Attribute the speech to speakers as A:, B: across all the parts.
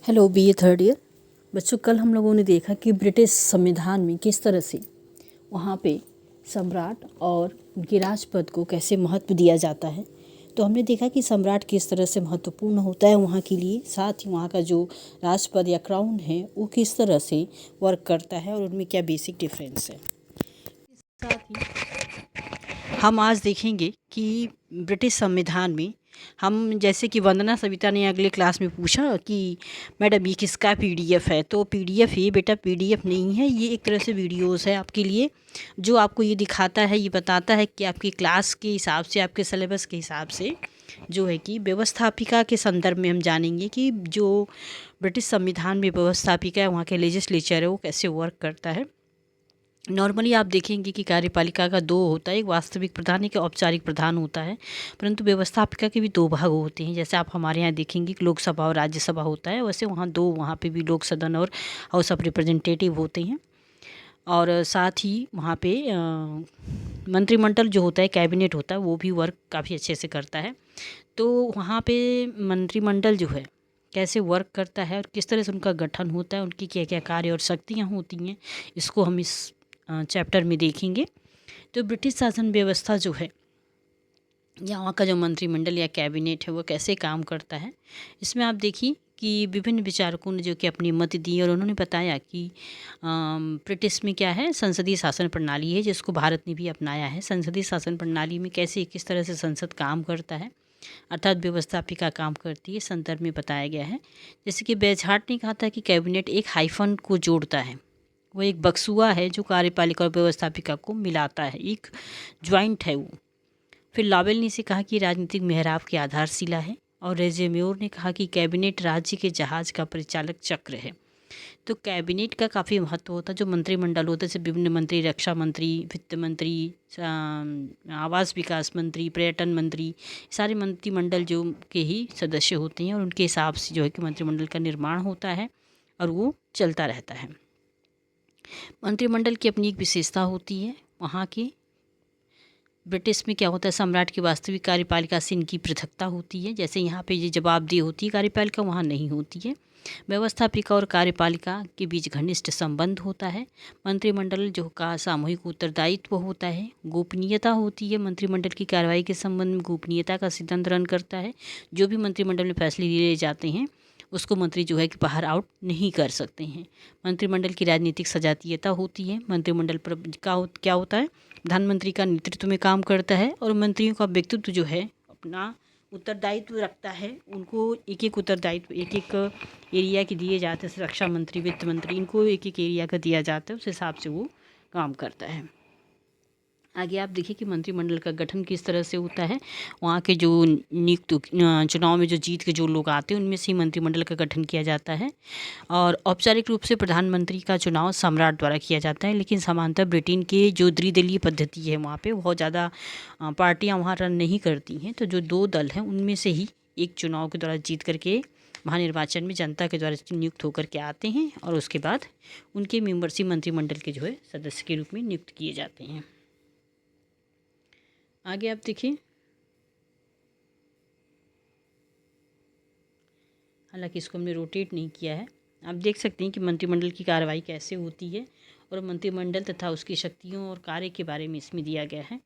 A: Hello BA third year बच्चों। कल हम लोगों ने देखा कि ब्रिटिश संविधान में किस तरह से वहाँ पे सम्राट और उनके राजपद को कैसे महत्व दिया जाता है। तो हमने देखा कि सम्राट किस तरह से महत्वपूर्ण होता है वहाँ के लिए, साथ ही वहाँ का जो राजपद या क्राउन है वो किस तरह से वर्क करता है और उनमें क्या बेसिक डिफरेंस है। साथ ही हम आज देखेंगे कि ब्रिटिश संविधान में हम, जैसे कि वंदना सविता ने अगले क्लास में पूछा कि मैडम ये किसका पीडीएफ है, तो पीडीएफ ये बेटा पीडीएफ नहीं है, ये एक तरह से वीडियोस है आपके लिए, जो आपको ये दिखाता है, ये बताता है कि आपकी क्लास के हिसाब से, आपके सिलेबस के हिसाब से जो है कि व्यवस्थापिका के संदर्भ में हम जानेंगे कि जो ब्रिटिश संविधान में व्यवस्थापिका है, वहाँ के लेजिस्लेचर है, वो कैसे वर्क करता है। नॉर्मली आप देखेंगे कि कार्यपालिका का दो होता है, एक वास्तविक प्रधान, एक औपचारिक प्रधान होता है, परंतु व्यवस्थापिका के भी दो भाग होते हैं। जैसे आप हमारे यहाँ देखेंगे कि लोकसभा और राज्यसभा होता है, वैसे वहाँ पे भी लोक सदन और हाउस ऑफ रिप्रेजेंटेटिव होते हैं। और साथ ही वहाँ पे मंत्रिमंडल जो होता है, कैबिनेट होता है, वो भी वर्क काफ़ी अच्छे से करता है। तो वहाँ पे मंत्रिमंडल जो है कैसे वर्क करता है और किस तरह से उनका गठन होता है, उनकी क्या क्या कार्य और शक्तियाँ होती हैं, इसको हम इस चैप्टर में देखेंगे। तो ब्रिटिश शासन व्यवस्था जो है या वहाँ का जो मंत्रिमंडल या कैबिनेट है वो कैसे काम करता है, इसमें आप देखिए कि विभिन्न विचारकों ने जो कि अपनी मत दी और उन्होंने बताया कि ब्रिटिश में क्या है, संसदीय शासन प्रणाली है, जिसको भारत ने भी अपनाया है। संसदीय शासन प्रणाली में कैसे किस तरह से संसद काम करता है, अर्थात व्यवस्थापिका काम करती है, संदर्भ में बताया गया है। जैसे कि बेजहार्ट ने कहा था कि कैबिनेट एक हाइफन को जोड़ता है, वो एक बक्सुआ है जो कार्यपालिका और व्यवस्थापिका को मिलाता है, एक ज्वाइंट है वो। फिर लावेल ने इसे कहा कि राजनीतिक मेहराब की आधारशिला है, और रेजेम्योर ने कहा कि कैबिनेट राज्य के जहाज का परिचालक चक्र है। तो कैबिनेट का काफ़ी महत्व होता है। जो मंत्रिमंडल होता है, जैसे विभिन्न मंत्री, रक्षा मंत्री, वित्त मंत्री, आवास विकास मंत्री, पर्यटन मंत्री, सारे मंत्रिमंडल जो के ही सदस्य होते हैं और उनके हिसाब से जो है कि मंत्रिमंडल का निर्माण होता है और वो चलता रहता है। मंत्रिमंडल की अपनी एक विशेषता होती है। वहाँ के ब्रिटिश में क्या होता है, सम्राट की वास्तविक कार्यपालिका से इनकी पृथकता होती है। जैसे यहाँ पे ये जवाबदेह होती है कार्यपालिका, वहाँ नहीं होती है। व्यवस्थापिका और कार्यपालिका के बीच घनिष्ठ संबंध होता है। मंत्रिमंडल जो का सामूहिक उत्तरदायित्व होता है। गोपनीयता होती है, मंत्रिमंडल की कार्रवाई के संबंध में गोपनीयता का सिद्धांत रन करता है। जो भी मंत्रिमंडल में फैसले लिए जाते हैं उसको मंत्री जो है कि बाहर आउट नहीं कर सकते हैं। मंत्रिमंडल की राजनीतिक सजातीयता होती है। मंत्रिमंडल पर क्या होता है, प्रधानमंत्री का नेतृत्व में काम करता है और मंत्रियों का व्यक्तित्व जो है अपना उत्तरदायित्व रखता है। उनको एक एक उत्तरदायित्व एक एक एरिया के दिए जाते हैं। रक्षा मंत्री, वित्त मंत्री, इनको एक एक एरिया का दिया जाता है, उस हिसाब से वो काम करता है। आगे आप देखिए कि मंत्रिमंडल का गठन किस तरह से होता है। वहाँ के जो नियुक्त चुनाव में जो जीत के जो लोग आते हैं उनमें से ही मंत्रिमंडल का गठन किया जाता है। और औपचारिक रूप से प्रधानमंत्री का चुनाव सम्राट द्वारा किया जाता है, लेकिन समांतर ब्रिटेन के जो द्विदलीय पद्धति है वहाँ पे बहुत ज़्यादा पार्टियाँ वहाँ रन नहीं करती हैं। तो जो दो दल हैं उनमें से ही एक चुनाव के द्वारा जीत करके महानिर्वाचन में जनता के द्वारा नियुक्त होकर के आते हैं और उसके बाद उनके मेंबर्स ही मंत्रिमंडल के जो है सदस्य के रूप में नियुक्त किए जाते हैं। आगे आप देखिए, हालांकि इसको हमने रोटेट नहीं किया है। आप देख सकते हैं कि मंत्रिमंडल की कार्रवाई कैसे होती है और मंत्रिमंडल तथा उसकी शक्तियों और कार्य के बारे में इसमें दिया गया है।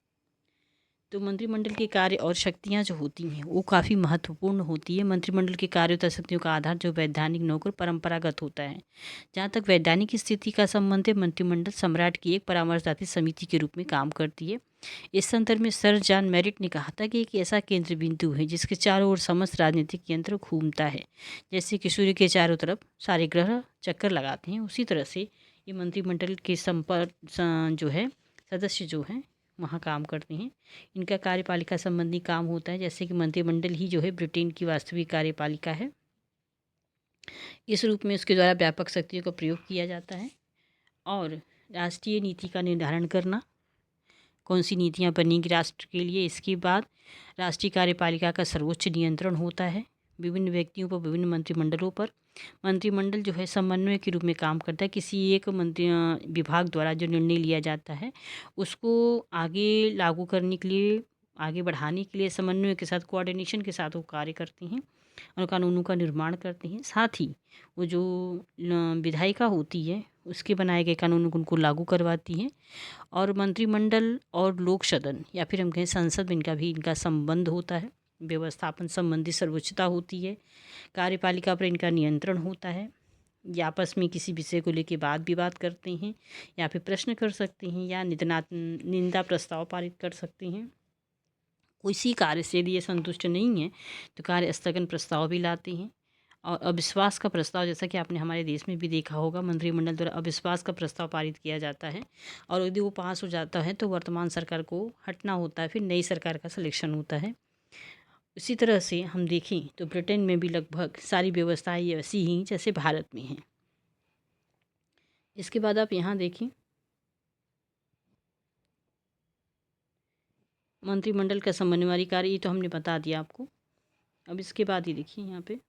A: तो मंत्रिमंडल के कार्य और शक्तियाँ जो होती हैं वो काफ़ी महत्वपूर्ण होती है। मंत्रिमंडल के कार्य तथा शक्तियों का आधार जो वैधानिक नौकर परंपरागत होता है। जहाँ तक वैधानिक स्थिति का संबंध है, मंत्रिमंडल सम्राट की एक परामर्शदात्री समिति के रूप में काम करती है। इस संदर्भ में सर जॉन मेरिट ने कहा था कि एक ऐसा केंद्र बिंदु है जिसके चारों ओर समस्त राजनीतिक यंत्र घूमता है। जैसे कि सूर्य के चारों तरफ सारे ग्रह चक्कर लगाते हैं, उसी तरह से ये मंत्रिमंडल के संपर्क जो है सदस्य जो हैं वहाँ काम करते हैं। इनका कार्यपालिका संबंधी काम होता है, जैसे कि मंत्रिमंडल ही जो है ब्रिटेन की वास्तविक कार्यपालिका है। इस रूप में उसके द्वारा व्यापक शक्तियों का प्रयोग किया जाता है और राष्ट्रीय नीति का निर्धारण करना, कौन सी नीतियाँ बनेंगी राष्ट्र के लिए, इसके बाद राष्ट्रीय कार्यपालिका का सर्वोच्च नियंत्रण होता है विभिन्न व्यक्तियों पर, विभिन्न मंत्रिमंडलों पर। मंत्रिमंडल जो है समन्वय के रूप में काम करता है। किसी एक मंत्री विभाग द्वारा जो निर्णय लिया जाता है उसको आगे लागू करने के लिए, आगे बढ़ाने के लिए समन्वय के साथ, कोऑर्डिनेशन के साथ वो कार्य करते हैं। और कानूनों का निर्माण करते हैं। साथ ही वो जो विधायिका होती है उसके बनाए गए कानूनों को उनको लागू करवाती हैं। और मंत्रिमंडल और लोक सदन या फिर हम कहें संसद में इनका संबंध होता है। व्यवस्थापन संबंधी सर्वोच्चता होती है। कार्यपालिका पर इनका नियंत्रण होता है। ये आपस में किसी विषय को लेकर वाद विवाद करते हैं या फिर प्रश्न कर सकते हैं या निंदा प्रस्ताव पारित कर सकते हैं। किसी कार्य से यदि ये संतुष्ट नहीं है तो कार्य स्थगन प्रस्ताव भी लाते हैं। और अविश्वास का प्रस्ताव, जैसा कि आपने हमारे देश में भी देखा होगा, मंत्रिमंडल द्वारा अविश्वास का प्रस्ताव पारित किया जाता है और यदि वो पास हो जाता है तो वर्तमान सरकार को हटना होता है, फिर नई सरकार का सिलेक्शन होता है। इसी तरह से हम देखें तो ब्रिटेन में भी लगभग सारी व्यवस्थाएं ऐसी ही जैसे भारत में हैं। इसके बाद आप यहाँ देखें, मंत्रिमंडल का समन्वयकारी कार्य, ये तो हमने बता दिया आपको। अब इसके बाद ही देखिए यहाँ पे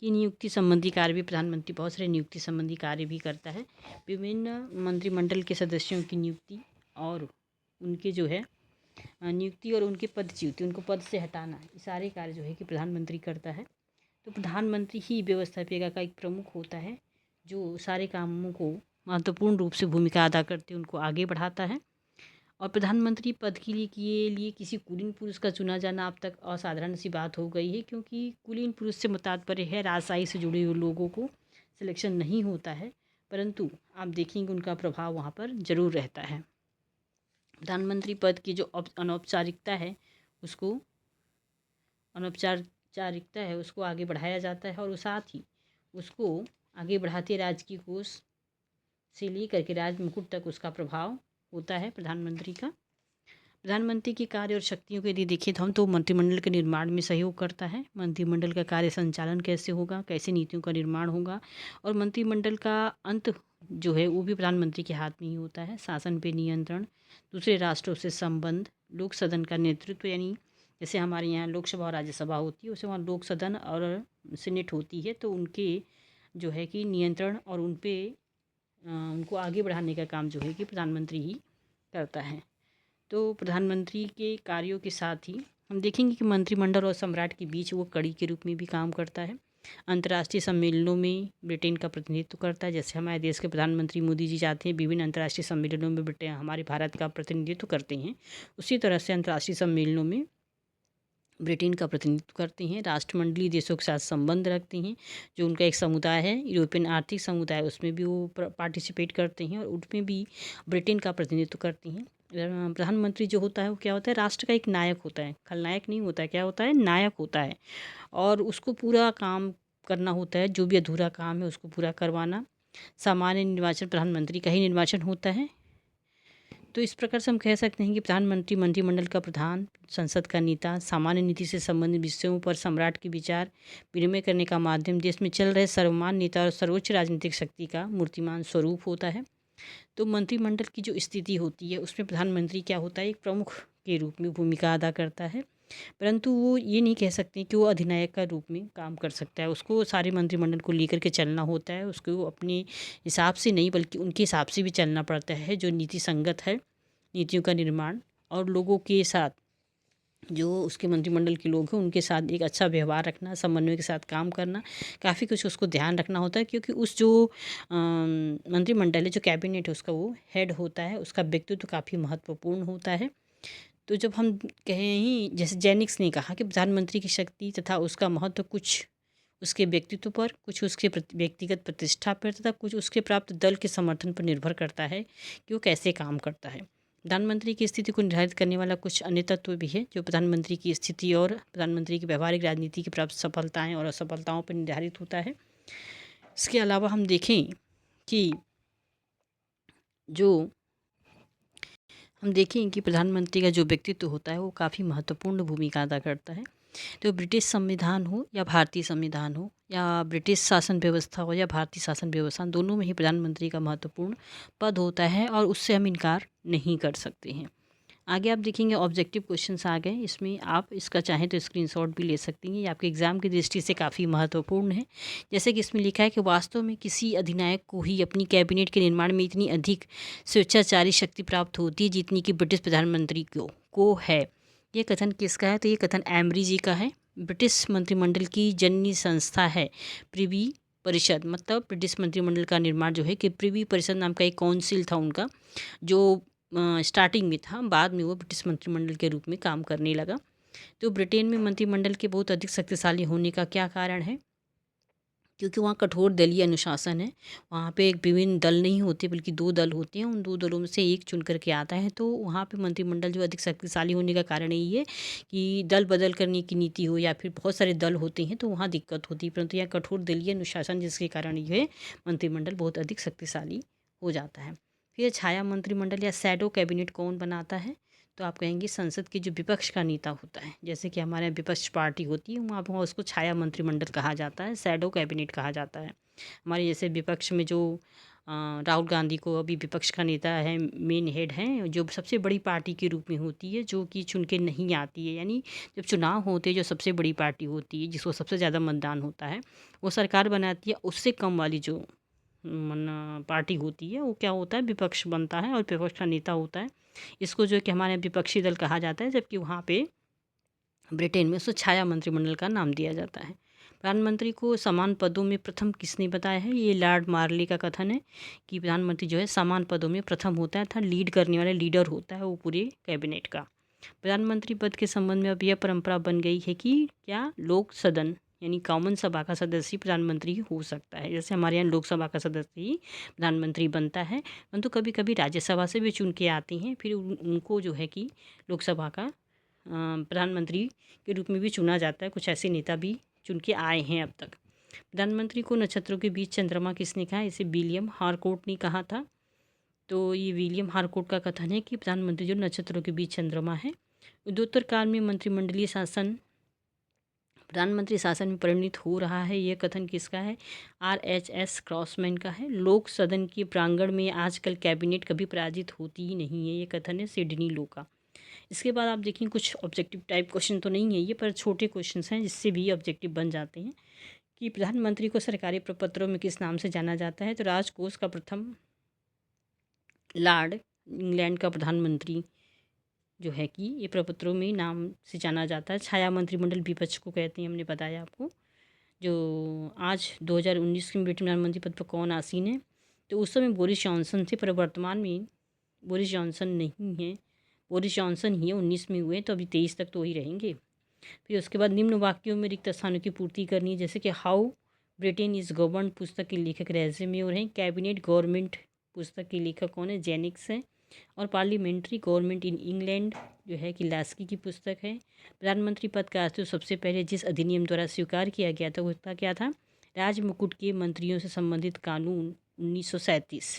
A: कि नियुक्ति संबंधी कार्य भी प्रधानमंत्री बहुत सारे नियुक्ति संबंधी कार्य भी करता है। विभिन्न मंत्रिमंडल के सदस्यों की नियुक्ति और उनके जो है नियुक्ति और उनके पदच्युति, उनको पद से हटाना, ये सारे कार्य जो है कि प्रधानमंत्री करता है। तो प्रधानमंत्री ही व्यवस्थापिका का एक प्रमुख होता है जो सारे कामों को महत्वपूर्ण रूप से भूमिका अदा करते उनको आगे बढ़ाता है। और प्रधानमंत्री पद के लिए किसी कुलीन पुरुष का चुना जाना अब तक असाधारण सी बात हो गई है, क्योंकि कुलीन पुरुष से तात्पर्य है राजशाही से जुड़े हुए लोगों को सिलेक्शन नहीं होता है, परंतु आप देखेंगे उनका प्रभाव वहाँ पर ज़रूर रहता है। प्रधानमंत्री पद की जो अनौपचारिकता है उसको आगे बढ़ाया जाता है और साथ ही उसको आगे बढ़ाते राजकीय कोष से लेकर के राज मुकुट तक उसका प्रभाव होता है प्रधानमंत्री का। प्रधानमंत्री के कार्य और शक्तियों के यदि देखें तो हम तो मंत्रिमंडल के निर्माण में सहयोग करता है। मंत्रिमंडल का कार्य संचालन कैसे होगा, कैसे नीतियों का निर्माण होगा, और मंत्रिमंडल का अंत जो है वो भी प्रधानमंत्री के हाथ में ही होता है। शासन पे नियंत्रण, दूसरे राष्ट्रों से संबंध, लोक सदन का नेतृत्व, यानी जैसे हमारे यहाँ लोकसभा और राज्यसभा होती है, उसे वहाँ लोक सदन और सीनेट होती है, तो उनके जो है कि नियंत्रण और उनको आगे बढ़ाने का काम जो है कि प्रधानमंत्री ही करता है। तो प्रधानमंत्री के कार्यों के साथ ही हम देखेंगे कि मंत्रिमंडल और सम्राट के बीच वो कड़ी के रूप में भी काम करता है। अंतर्राष्ट्रीय सम्मेलनों में ब्रिटेन का प्रतिनिधित्व करता है। जैसे हमारे देश के प्रधानमंत्री मोदी जी जाते हैं विभिन्न अंतर्राष्ट्रीय सम्मेलनों में, ब्रिटेन हमारे भारत का प्रतिनिधित्व करते हैं। उसी तरह से अंतर्राष्ट्रीय सम्मेलनों में ब्रिटेन का प्रतिनिधित्व करते हैं। राष्ट्रमंडलीय देशों के साथ संबंध रखते हैं। जो उनका एक समुदाय है यूरोपियन आर्थिक समुदाय, उसमें भी वो पार्टिसिपेट करते हैं और उसमें भी ब्रिटेन का प्रतिनिधित्व करते हैं। प्रधानमंत्री जो होता है वो क्या होता है, राष्ट्र का एक नायक होता है। खलनायक नहीं होता है, क्या होता है, नायक होता है। और उसको पूरा काम करना होता है, जो भी अधूरा काम है उसको पूरा करवाना। सामान्य निर्वाचन प्रधानमंत्री का ही निर्वाचन होता है। तो इस प्रकार से हम कह सकते हैं कि प्रधानमंत्री मंत्रिमंडल का प्रधान, संसद का नेता, सामान्य नीति से संबंधित विषयों पर सम्राट के विचार विनिमय करने का माध्यम, देश में चल रहे सर्वमान्य नेता और सर्वोच्च राजनीतिक शक्ति का मूर्तिमान स्वरूप होता है। तो मंत्रिमंडल की जो स्थिति होती है उसमें प्रधानमंत्री क्या होता है, एक प्रमुख के रूप में भूमिका अदा करता है, परंतु वो ये नहीं कह सकते कि वो अधिनायक का रूप में काम कर सकता है। उसको सारे मंत्रिमंडल को लेकर के चलना होता है। उसको अपने हिसाब से नहीं बल्कि उनके हिसाब से भी चलना पड़ता है, जो नीति संगत है, नीतियों का निर्माण और लोगों के साथ, जो उसके मंत्रिमंडल के लोग हैं उनके साथ एक अच्छा व्यवहार रखना, समन्वय के साथ काम करना, काफ़ी कुछ उसको ध्यान रखना होता है। क्योंकि उस जो मंत्रिमंडल है, जो कैबिनेट है, उसका वो हेड होता है, उसका व्यक्तित्व काफ़ी महत्वपूर्ण होता है। तो जब हम कहें ही, जैसे जेनिक्स ने कहा कि प्रधानमंत्री की शक्ति तथा उसका महत्व कुछ उसके व्यक्तित्व पर, कुछ उसके व्यक्तिगत प्रतिष्ठा पर तथा कुछ उसके प्राप्त दल के समर्थन पर निर्भर करता है कि वो कैसे काम करता है। प्रधानमंत्री की स्थिति को निर्धारित करने वाला कुछ अन्य तत्व भी है जो प्रधानमंत्री की स्थिति और प्रधानमंत्री की व्यवहारिक राजनीति की प्राप्त सफलताएं और असफलताओं पर निर्धारित होता है। इसके अलावा हम देखें कि कि प्रधानमंत्री का जो व्यक्तित्व होता है वो काफ़ी महत्वपूर्ण भूमिका अदा करता है। तो ब्रिटिश संविधान हो या भारतीय संविधान हो या ब्रिटिश शासन व्यवस्था हो या भारतीय शासन व्यवस्था, दोनों में ही प्रधानमंत्री का महत्वपूर्ण पद होता है और उससे हम इनकार नहीं कर सकते हैं। आगे आप देखेंगे ऑब्जेक्टिव क्वेश्चंस आ गए, इसमें आप इसका चाहें तो स्क्रीनशॉट भी ले सकती हैं। ये आपके एग्ज़ाम की दृष्टि से काफ़ी महत्वपूर्ण है। जैसे कि इसमें लिखा है कि वास्तव में किसी अधिनायक को ही अपनी कैबिनेट के निर्माण में इतनी अधिक स्वेच्छाचारी शक्ति प्राप्त होती है जितनी कि ब्रिटिश प्रधानमंत्री को है। ये कथन किसका है, तो ये कथन एमरी जी का है। ब्रिटिश मंत्रिमंडल की जननी संस्था है प्रिवी परिषद। मतलब ब्रिटिश मंत्रिमंडल का निर्माण जो है कि प्रिवी परिषद नाम का एक काउंसिल था उनका, जो स्टार्टिंग में था, बाद में वो ब्रिटिश मंत्रिमंडल के रूप में काम करने लगा। तो ब्रिटेन में मंत्रिमंडल के बहुत अधिक शक्तिशाली होने का क्या कारण है? क्योंकि वहाँ कठोर दलीय अनुशासन है। वहाँ पे एक विभिन्न दल नहीं होते बल्कि 2 दल होते हैं, उन 2 दलों में से एक चुन कर के आता है। तो वहाँ पे मंत्रिमंडल जो अधिक शक्तिशाली होने का कारण यही है कि दल बदल करने की नीति हो या फिर बहुत सारे दल होते हैं तो वहाँ दिक्कत होती है, परंतु यहाँ कठोर दलीय अनुशासन जिसके कारण ये मंत्रिमंडल बहुत अधिक शक्तिशाली हो जाता है। फिर छाया मंत्रिमंडल या शैडो कैबिनेट कौन बनाता है? तो आप कहेंगे संसद के जो विपक्ष का नेता होता है, जैसे कि हमारे यहाँ विपक्ष पार्टी होती है, वहाँ पर उसको छाया मंत्रिमंडल कहा जाता है, शैडो कैबिनेट कहा जाता है। हमारे जैसे विपक्ष में जो राहुल गांधी को अभी विपक्ष का नेता है, मेन हेड हैं, जो सबसे बड़ी पार्टी के रूप में होती है, जो कि चुन के नहीं आती है। यानी जब चुनाव होते हैं, जो सबसे बड़ी पार्टी होती है जिसको सबसे ज़्यादा मतदान होता है, वो सरकार बनाती है। उससे कम वाली जो पार्टी होती है वो क्या होता है, विपक्ष बनता है और विपक्ष का नेता होता है। इसको जो है कि हमारे यहाँ विपक्षी दल कहा जाता है, जबकि वहाँ पे ब्रिटेन में उसको छाया मंत्रिमंडल का नाम दिया जाता है। प्रधानमंत्री को समान पदों में प्रथम किसने बताया है? ये लॉर्ड मार्ले का कथन है कि प्रधानमंत्री जो है समान पदों में प्रथम होता है, था लीड करने वाला लीडर होता है वो पूरे कैबिनेट का। प्रधानमंत्री पद के संबंध में अब यह परंपरा बन गई है कि क्या लोक सदन यानी कॉमन सभा का सदस्य प्रधानमंत्री हो सकता है। जैसे हमारे यहाँ लोकसभा का सदस्य ही प्रधानमंत्री बनता है, परंतु कभी कभी राज्यसभा से भी चुन के आते हैं, फिर उनको जो है कि लोकसभा का प्रधानमंत्री के रूप में भी चुना जाता है। कुछ ऐसे नेता भी चुन के आए हैं अब तक। प्रधानमंत्री को नक्षत्रों के बीच चंद्रमा किसने कहा? इसे विलियम हारकोर्ट ने कहा था। तो ये विलियम हारकोर्ट का कथन है कि प्रधानमंत्री जो नक्षत्रों के बीच चंद्रमा है। युद्धोत्तर काल में मंत्रिमंडलीय शासन प्रधानमंत्री शासन में परिणित हो रहा है, यह कथन किसका है? RHS क्रॉसमैन का है। लोक सदन के प्रांगण में आजकल कैबिनेट कभी पराजित होती ही नहीं है, ये कथन है सिडनी लो का। इसके बाद आप देखिए, कुछ ऑब्जेक्टिव टाइप क्वेश्चन तो नहीं है ये, पर छोटे क्वेश्चन हैं जिससे भी ऑब्जेक्टिव बन जाते हैं। कि प्रधानमंत्री को सरकारी प्रपत्रों में किस नाम से जाना जाता है? तो राजकोष का प्रथम लॉर्ड, इंग्लैंड का प्रधानमंत्री जो है कि ये प्रपत्रों में नाम से जाना जाता है। छाया मंत्रिमंडल विपक्ष को कहते हैं, हमने बताया आपको। जो आज 2019 में ब्रिटेन प्रधानमंत्री पद पर कौन आसीन है? तो उस समय बोरिस जॉनसन थे, पर वर्तमान में बोरिस जॉनसन नहीं है। बोरिस जॉनसन ही है, 19 में हुए, तो अभी 23 तक तो ही रहेंगे। फिर उसके बाद निम्न वाक्यों में रिक्त स्थानों की पूर्ति करनी है, जैसे कि हाउ ब्रिटेन इज़ गवर्न पुस्तक के लेखक रेज़मे और हैं। कैबिनेट गवर्नमेंट पुस्तक के लेखक कौन है? जेनिक्स हैं। और पार्लियामेंट्री गवर्नमेंट इन इंग्लैंड जो है कि लास्की की पुस्तक है। प्रधानमंत्री पद का अस्तित्व सबसे पहले जिस अधिनियम द्वारा स्वीकार किया गया था उसका क्या था? राज मुकुट के मंत्रियों से संबंधित कानून 1937,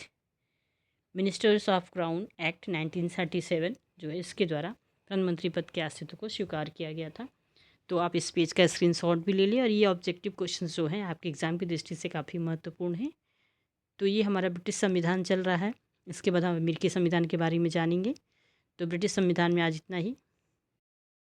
A: मिनिस्टर्स ऑफ क्राउन एक्ट 1937 जो है, इसके द्वारा प्रधानमंत्री पद के अस्तित्व को स्वीकार किया गया था। तो आप इस पेज का स्क्रीनशॉट भी ले लें, और ये ऑब्जेक्टिव क्वेश्चन जो हैं आपके एग्ज़ाम की दृष्टि से काफ़ी महत्वपूर्ण है। तो ये हमारा ब्रिटिश संविधान चल रहा है। इसके बाद हम अमेरिकी संविधान के बारे में जानेंगे। तो ब्रिटिश संविधान में आज इतना ही।